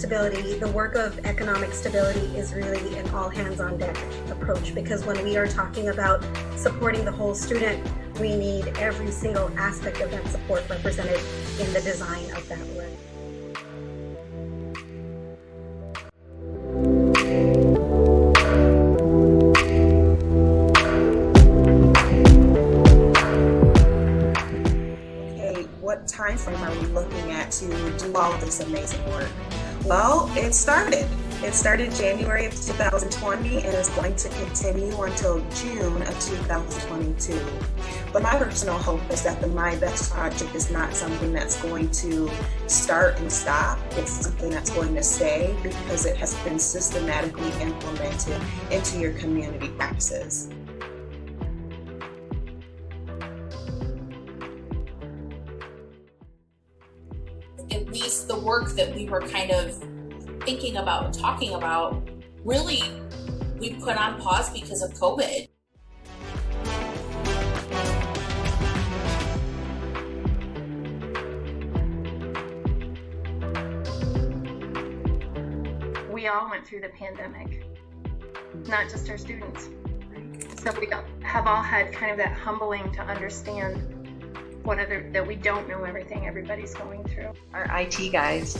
stability, the work of economic stability is really an all hands on deck approach, because when we are talking about supporting the whole student, we need every single aspect of that support represented in the design of that work. What time frame are we looking at to do all of this amazing work? Well, it started. It started January of 2020 and is going to continue until June of 2022. But my personal hope is that the My Best project is not something that's going to start and stop. It's something that's going to stay because it has been systematically implemented into your community practices. At least the work that we were kind of thinking about and talking about, really, we put on pause because of COVID. We all went through the pandemic, not just our students. So we have all had kind of that humbling to understand that we don't know everything everybody's going through. Our IT guys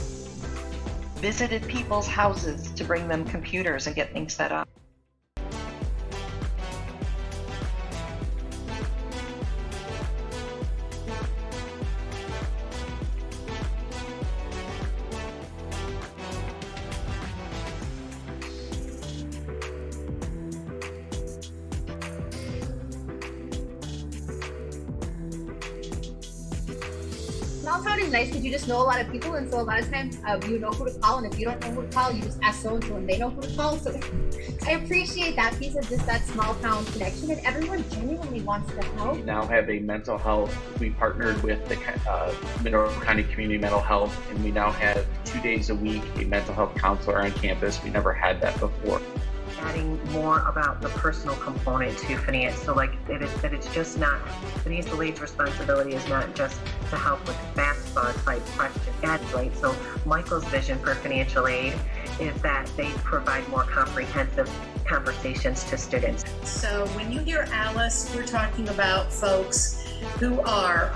visited people's houses to bring them computers and get things set up. Small town is nice because you just know a lot of people, and so a lot of times you know who to call, and if you don't know who to call, you just ask so-and-so and they know who to call. So I appreciate that piece of just that small town connection, and everyone genuinely wants to help. We now have a mental health. We partnered with the Mineral County Community Mental Health, and we now have 2 days a week a mental health counselor on campus. We never had that before. Adding more about the personal component to finance, so like that it's just not, financial aid's responsibility is not just to help with FAFSA type questions, right? So Michael's vision for financial aid is that they provide more comprehensive conversations to students. So when you hear Alice, we're talking about folks who are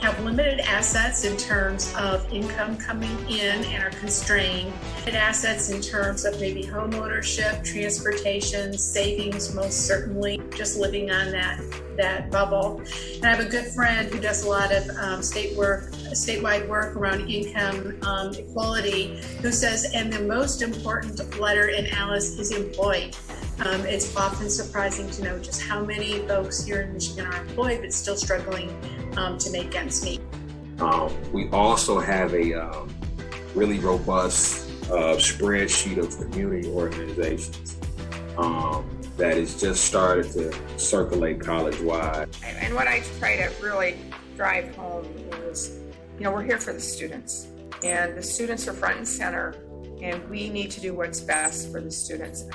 have limited assets in terms of income coming in and are constrained. Assets in terms of maybe home ownership, transportation, savings, most certainly, just living on that bubble. And I have a good friend who does a lot of statewide work around income equality, who says, and the most important letter in Alice is employed. It's often surprising to know just how many folks here in Michigan are employed but still struggling to make ends meet. We also have a really robust spreadsheet of community organizations that has just started to circulate college-wide. And what I try to really drive home is, we're here for the students, and the students are front and center, and we need to do what's best for the students.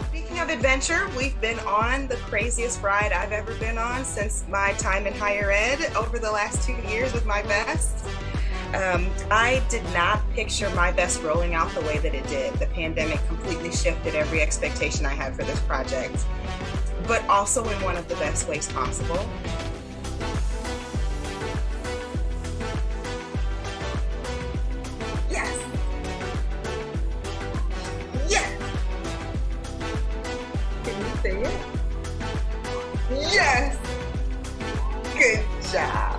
Speaking of adventure, we've been on the craziest ride I've ever been on since my time in higher ed over the last 2 years with My Best. I did not picture My Best rolling out the way that it did. The pandemic completely shifted every expectation I had for this project, but also in one of the best ways possible. Yes. Yes. Can you say it? Yes. Good job.